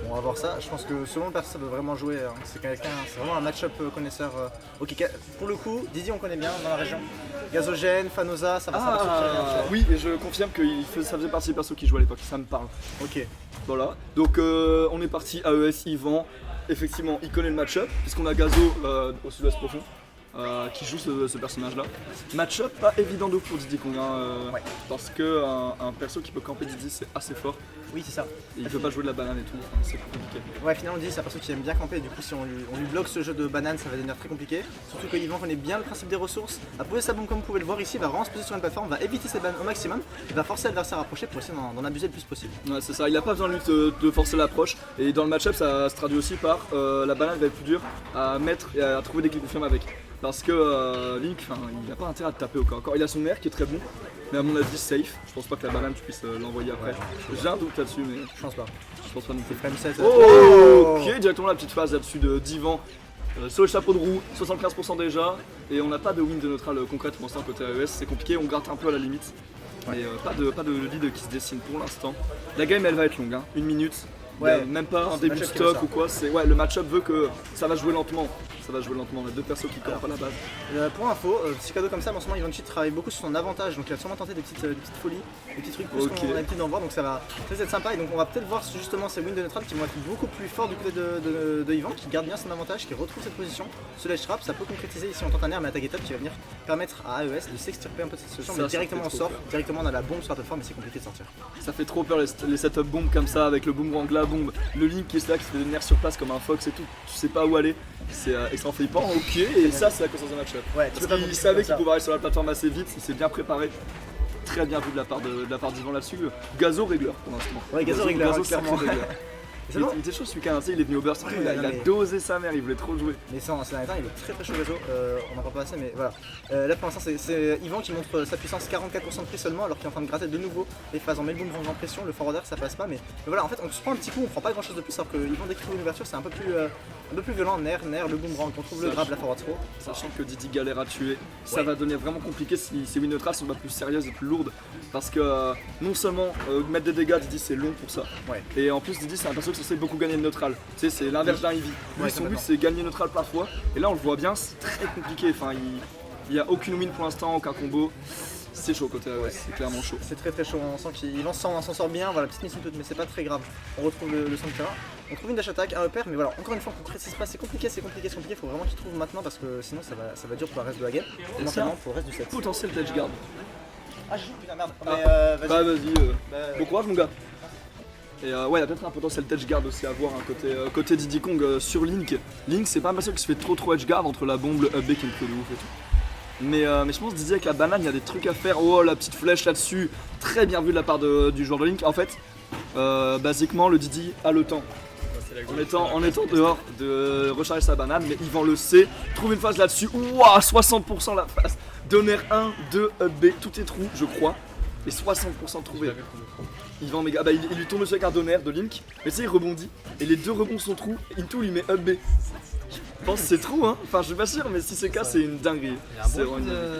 Bon, on va voir ça. Je pense que selon le perso, ça peut vraiment jouer. Hein. C'est vraiment un match-up connaisseur. Ok, pour le coup, Didi, on connaît bien dans la région. Gazogène, Fanosa, ça va Ah oui, et je confirme que ça faisait partie des persos qui jouaient à l'époque, ça me parle. Ok. Voilà, donc on est parti AES, Yvan. Effectivement, il connaît le match-up, puisqu'on a Gazo au sud-ouest profond. Qui joue ce personnage là. Match-up pas évident de ouf pour Diddy Kong hein, Ouais. parce que un perso qui peut camper Diddy c'est assez fort Oui, c'est ça. et il peut pas jouer de la banane et tout, enfin, c'est plus compliqué. Ouais, finalement, Didi, c'est un perso qui aime bien camper. Du coup, si on lui bloque ce jeu de banane, ça va devenir très compliqué. Surtout que Yvan connaît bien le principe des ressources. A poser sa bombe comme vous pouvez le voir ici, il va vraiment se poser sur une plateforme, va éviter ses bananes au maximum. Il va forcer l'adversaire à approcher pour essayer d'en abuser le plus possible. Ouais c'est ça, il a pas besoin de forcer l'approche et dans le match-up ça se traduit aussi par la banane va être plus dure à mettre et à trouver des clés confirmes avec. Parce que Link, il n'a pas intérêt à te taper au corps. Il a son air qui est très bon, mais à mon avis safe. Je pense pas que la banane tu puisses l'envoyer après. J'ai un doute là-dessus, mais Je pense pas. je pense pas non plus. Frame 7. Oh, ok, directement la petite phase là-dessus d'Ivan. Sur le chapeau de roue, 75% déjà. Et on n'a pas de win de neutral concrète pour l'instant côté AES. C'est compliqué, on gratte un peu à la limite. Mais pas de lead qui se dessine pour l'instant. La game elle va être longue, hein. 1 minute. Ouais. Même pas un C'est le début de match-up qui veut stock ça. ou quoi. Ouais, le match-up veut que ça va jouer lentement. Ça va jouer lentement, on a deux persos qui campent à la base. Pour info, petit cadeau comme ça, en ce moment, Ivanchi travaille beaucoup sur son avantage, donc il va sûrement tenter des petites folies, des petits trucs plus Ok. qu'on a l'habitude d'en voir, donc ça va peut-être être sympa. Et donc on va peut-être voir justement ces wins de neutral qui vont être beaucoup plus forts du côté de Yvan, qui garde bien son avantage, qui retrouve cette position. Ce ledge trap, ça peut concrétiser ici on tente un air, mais attaque top qui va venir permettre à AES de s'extirper un peu de cette situation, Ça, mais ça directement fait on trop sort, peur. directement on a la bombe sur la plateforme, mais c'est compliqué de sortir. Ça fait trop peur les setup bombes comme ça avec le boomerang, la bombe, le Link qui est là qui se fait des nerfs sur place comme un fox et tout, tu sais pas où aller. Et ça en fait pas, ok, et ça c'est la conscience de match-up. Ouais, tu peux pas Parce qu'il compliquer savait comme qu'il ça. pouvait aller sur la plateforme assez vite, il s'est bien préparé. Très bien vu de la part d'Ivan là-dessus. Gazo régleur pour l'instant. Ouais, Gazo régleur, Gazo clairement. sacré régleur. C'est Il bon. était chaud ce week-end, il est venu au burst, Ouais, il a non, mais- dosé sa mère, il voulait trop jouer. Mais sans ces derniers temps, il est très très chaud réseau, on n'en parle pas assez, mais voilà. Là pour l'instant, c'est Yvan qui montre sa puissance 44% de prix seulement, alors qu'il est en train de gratter de nouveau les phases en met le boomerang en pression, le forwarder ça passe pas, mais voilà, en fait on se prend un petit coup, on prend pas grand chose de plus, alors que Yvan dès qu'il trouve une ouverture, c'est un peu plus violent, Nair, le boomerang, on trouve le grab, la forward throw. Sachant que Didi galère à tuer, ça Ouais. va devenir vraiment compliqué si ces win neutrales sont pas plus sérieuses et plus lourdes. Parce que non seulement mettre des dégâts, Didi c'est long pour ça. Ouais. Et en plus Didi c'est un perso qui est censé beaucoup gagner le neutral. Tu sais, c'est l'inverse d'un Eevee. Lui Ouais, son but complètement. c'est gagner neutral par fois. Et là on le voit bien, c'est très compliqué. Enfin, il y a aucune win pour l'instant, aucun combo. C'est chaud côté AES, c'est clairement chaud. C'est très très chaud, on sent qu'il s'en sort bien, voilà, petite mission toute, mais c'est pas très grave. On retrouve le centre terrain, on trouve une dash attack, un upper, mais voilà, encore une fois, on précise pas, c'est compliqué, faut vraiment qu'il trouve maintenant parce que sinon ça va dur pour le reste de la game, et notamment pour le reste du set. Potentiel edge guard. Ah, j'ai putain merde, Ah. mais Bah vas-y, Bah, bon courage mon gars. Et ouais, il y a peut-être un potentiel edge guard aussi à voir hein, côté Diddy Kong sur Link. Link c'est pas un perso qui se fait trop edge guard entre la bombe, le up B qui est le de ouf et tout. Mais je pense Didi avec la banane, il y a des trucs à faire. Oh la petite flèche là-dessus, très bien vu de la part du joueur de Link. En fait, basiquement le Didi a le temps. En étant dehors de recharger sa banane, mais Yvan le sait, trouve une phase là-dessus, ouah 60% la phase. Donner 1, 2, up B, tout est trou je crois. Et 60% trouvé. Yvan méga, bah, il lui tombe dessus avec un donner de Link, mais tu sais il rebondit, et les deux rebonds sont trous, Into lui met up B. Je pense que c'est trou hein, enfin je suis pas sûr, mais si c'est le cas c'est une dinguerie. Il y a un C'est bon vraiment une coup dinguerie.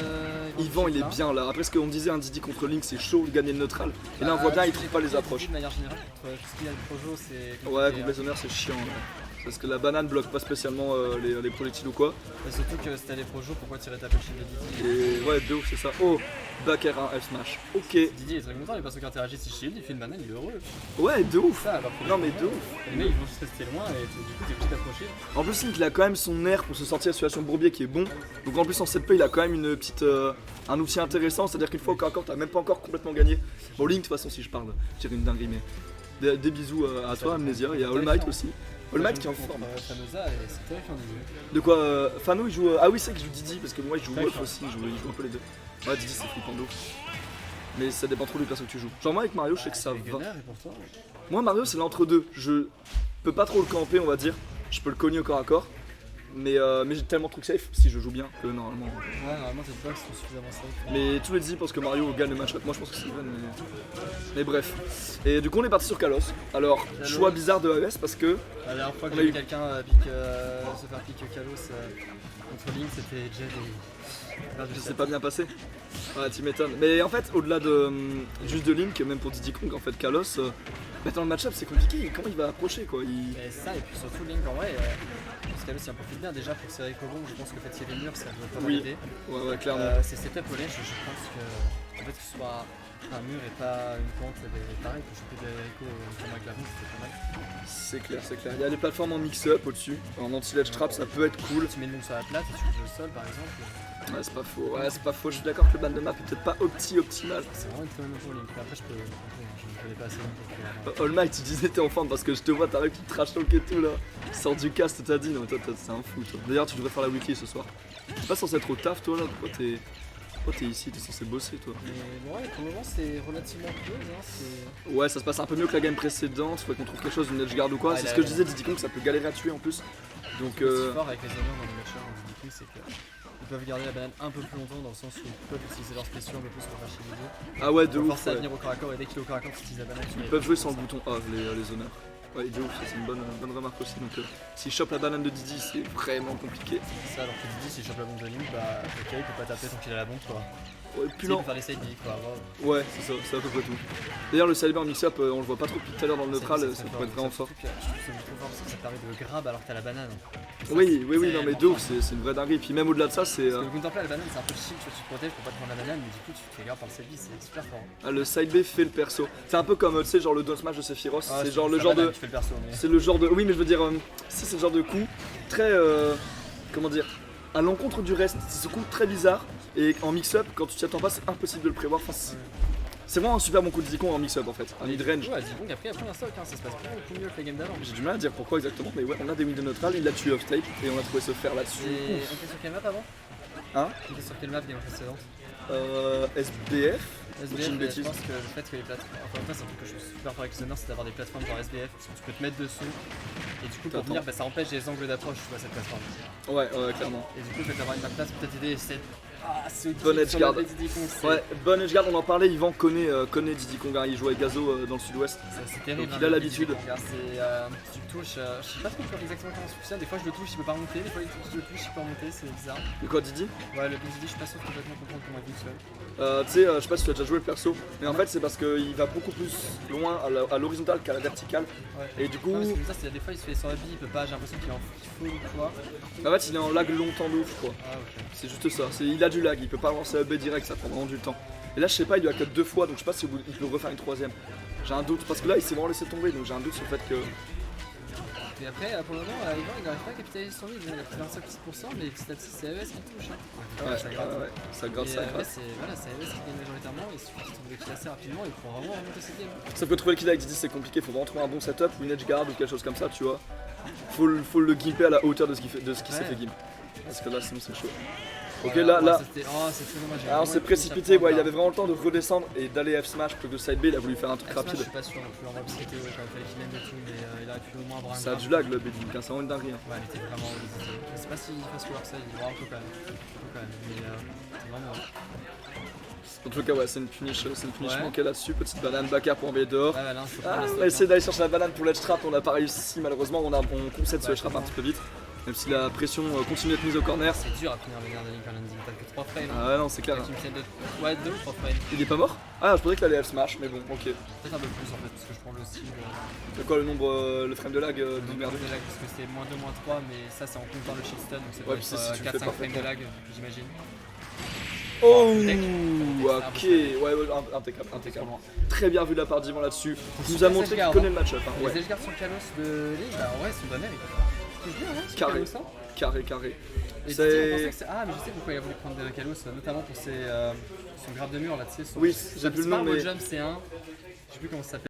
de. Yvan il est bien là, après ce qu'on disait un Didi contre Link c'est chaud de gagner le neutral, et là on voit bien il trouve pas les approches. De manière générale, tout ce qu'il y a de projo, c'est. Ouais, contre les honneurs c'est chiant là. Parce que la banane bloque pas spécialement les projectiles ou quoi. Et surtout que si t'as les projos, pourquoi tirer ta pêche de Didi Et ouais, de ouf, c'est ça. Oh, back R1, F smash. Ok. Didi est très content, les personnes qui interagissent, il shield, il fait une banane, il est heureux. Ouais, de ouf. Ça, alors que Non, mais de ouf. Les mecs ils vont juste rester loin et du coup t'es obligé d'approcher. En plus, Link il a quand même son air pour se sortir de la situation de bourbier qui est bon. Donc en plus, en 7P, il a quand même une petite, un outil intéressant. C'est-à-dire qu'une fois au corps à corps, t'as même pas encore complètement gagné. Bon, Link, de toute façon, si je parle, je dirais une dinguerie, mais des bisous à toi, Amnesia. Il y a All Might aussi. All Might qui est en forme. Fanosa et c'est terrifiant Didi. De quoi Fano il joue. Ah oui, c'est que je joue Didi parce que moi je joue Wolf aussi, il joue un peu les deux. Ouais, Didi c'est flippant de ouf. Mais ça dépend trop du perso que tu joues. Genre, moi avec Mario, je sais que ça va. Gunner et pourtant. Moi, Mario, c'est l'entre-deux. Je peux pas trop le camper, on va dire. Je peux le cogner au corps à corps. Mais j'ai tellement de trucs safe si je joue bien que normalement. Ouais, normalement tes box sont suffisamment safe. Mais tous les Didi pensent que Mario gagne le match-up. Moi, je pense que c'est vrai, mais bref. Et du coup, on est parti sur Kalos. Alors, Kalos. choix bizarre de AES parce que. La dernière fois que On a j'ai eu- vu quelqu'un se faire pick Kalos contre Link, c'était Jed et. Ça s'est pas bien passé. Ouais, tu m'étonnes. Mais en fait, au-delà de juste de Link, même pour Diddy Kong, en fait, Kalos, Bah dans le match-up c'est compliqué, comment il va approcher quoi Et ça, et puis surtout Link en vrai, je pense qu'Alos il en profite bien déjà pour serrer Kobong. Je pense que fatiguer les murs ça doit pas mal aider. Ouais, clairement. C'est setup au lane, je pense que en fait que ce soit un mur et pas une pente, et pareil pour choper des Echo comme avec la roue, c'était pas mal. C'est clair. Il y a des plateformes en mix-up au-dessus, en anti-ledge trap ça peut être cool. Tu mets le move sur la plate et tu joues au sol par exemple. Ouais c'est pas faux, je suis d'accord que le ban de map est peut-être pas optimal. C'est vraiment une très bonne info Link. Après je ne connais pas assez Link pour All Might tu disais t'es en forme parce que je te vois t'arrives qui trash talk et tout là. Sors du cast t'as dit, non mais toi c'est un fou toi. D'ailleurs tu devrais faire la weekly ce soir. T'es pas censé être au taf toi là, pourquoi t'es ici, t'es censé bosser toi. Mais ouais, pour le moment c'est relativement close. Hein, ouais ça se passe un peu mieux que la game précédente, faudrait qu'on trouve quelque chose, une edge guard ou quoi. C'est ce que je disais, Diddy Kong ça peut galérer à tuer en plus. Donc ce qui est fort avec les honneurs dans les matchs Diddy Kong c'est que ils peuvent garder la banane un peu plus longtemps dans le sens où ils peuvent utiliser leurs spéciaux un peu plus pour racher les deux. Ah ouais de ouf. Forcer à venir au corps à corps et dès qu'il est au corps à corps, ils utilisent la banane. Ils peuvent jouer sans le bouton A les honneurs. Ouais de ouf, ça c'est une bonne remarque aussi. Donc s'il chope la banane de Didi c'est vraiment compliqué. C'est ça, alors que Didi s'il chope la bombe de Link, bah ok il peut pas taper tant qu'il a la bombe quoi. Ouais, puis il peut faire les side Didi quoi. Ouais c'est ça, c'est à peu près tout. D'ailleurs le Cyber mix-up on le voit pas trop depuis tout à l'heure dans le neutral, ça pourrait être vraiment fort. Je trouve ça trop fort parce que ça permet de grab alors que t'as la banane. Oui non mais de ouf c'est une vraie dinguerie. Puis même au-delà de ça c'est. Parce que le counterplay à la banane c'est un peu chill, tu te protèges pour pas te prendre la banane mais du coup tu te fais grave par le side c'est super fort. Ah, le side B fait le perso. C'est un peu comme tu sais genre le down smash de Sephiroth, c'est genre le genre de. C'est le genre de. Oui mais je veux dire c'est le genre de coup très comment dire à l'encontre du reste. C'est ce coup très bizarre et en mix-up quand tu t'y attends pas c'est impossible de le prévoir. Enfin, c'est vraiment un super bon coup de Diddy en mix-up en fait, un mid-range. Ouais, Diddy après un stock, ça se passe beaucoup mieux que les games d'avant. J'ai du mal à dire pourquoi exactement, mais ouais, on a des wins de neutral, il l'a tué off-tape et on a trouvé se faire là-dessus. Et on était sur quelle map avant? Hein? On était sur quelle map game précédente? SBF. SBF, je pense que le fait que les plateformes. Enfin, c'est un truc que je trouve super fort avec les honneurs, c'est d'avoir des plateformes genre SBF parce que tu peux te mettre dessus et du coup pour venir, ça empêche les angles d'approche tu vois cette plateforme. Ouais, clairement. Et du coup, le fait d'avoir une map place peut t'aider, c'est. Ah, c'est bonne edge guard. Ouais, bonne edge guard, on en parlait, Yvan connaît Diddy Kong, il joue avec Gazo dans le sud-ouest. C'est terrible. Donc, il a l'habitude. Tu le touches, je sais pas trop exactement comment ça fonctionne, des fois je le touche, il peut pas remonter, des fois je le touche, il peut remonter, c'est bizarre. Le quoi Diddy? Ouais, le Diddy, je suis pas sûr de complètement comprendre comment il fonctionne. Tu sais, je sais pas si tu as déjà joué le perso, mais en fait c'est parce qu'il va beaucoup plus loin à l'horizontale qu'à la verticale. Ouais. Et du coup. Non, c'est bizarre, c'est des fois il se fait sur la bille, il peut pas, j'ai l'impression qu'il est en full ou quoi. En fait, il est en lag longtemps de ouf, je crois. Ah, ok. C'est juste ça, il a du lag, il peut pas lancer B direct, ça prend vraiment du temps. Et là, je sais pas, il lui a cut 2 fois, donc je sais pas si il peut refaire une troisième. J'ai un doute, parce que là, il s'est vraiment laissé tomber, donc j'ai un doute sur le fait que. Et après, pour le moment, Yvan il n'arrive pas à capitaliser sur lui, il a fait 25%, mais petit à petit, c'est AES qui touche. Hein. Ouais, ça gratte. C'est AES qui gagne majoritairement, il suffit qu'il trouve le kill assez rapidement et pour vraiment remonter cette game. Sauf que trouver le kill avec Diddy, c'est compliqué, faut vraiment trouver un bon setup ou une edge guard ou quelque chose comme ça, tu vois. Faut le gimper à la hauteur de ce qui s'est fait gimp. Parce que là, sinon, c'est chaud. Ok, voilà, là. c'est très dommage. Alors, on s'est précipité, ouais, il avait vraiment le temps de redescendre et d'aller F smash plutôt que de side B, il a voulu faire un truc rapide. Je suis pas sûr non plus, en vrai, parce qu'il était quand il fallait qu'il aime et tout, mais il aurait pu au moins avoir un. Ça a du lag le B, donc c'est vraiment une dinguerie. Hein. Ouais, il était vraiment. Je sais pas s'il fasse que ça, il aura un peu quand même. Mais c'est vraiment. En tout cas, ouais, c'est une punish manquée là-dessus. Petite banane, Bakar pour envoyer dehors. On a essayé d'aller chercher la banane pour l'edge trap, on n'a pas réussi malheureusement, on concède ce edge trap un petit peu vite. Même si la pression continue d'être mise au corner. C'est dur à finir le garde de Link en landing, t'as que 3 frames. Ah non, c'est clair. Ouais, 2 ou 3 frames. Il est pas mort? Ah, je pensais qu'il allait F smash, mais bon, ok. Peut-être un peu plus en fait, parce que je prends le style. C'est quoi le nombre, le frame de lag du merde? De lag, parce que c'est -2, -3, mais ça c'est en comptant le shitstun, donc c'est ouais, peut-être 4-5 frames de lag, j'imagine. Oh, ok, ouais, impeccable. Très bien vu de la part d'Yvan là-dessus. Il nous a montré qu'il connaît le match-up. Hein, les edge guards sur Kalos de Link, bah ouais, son banner, il bien, hein, carré. Et ah, mais je sais pourquoi il a voulu prendre Kalos, notamment pour son grab de mur là, tu sais. Oui, j'ai plus le nom, mais. jump, c'est un. Je sais plus comment ça s'appelle.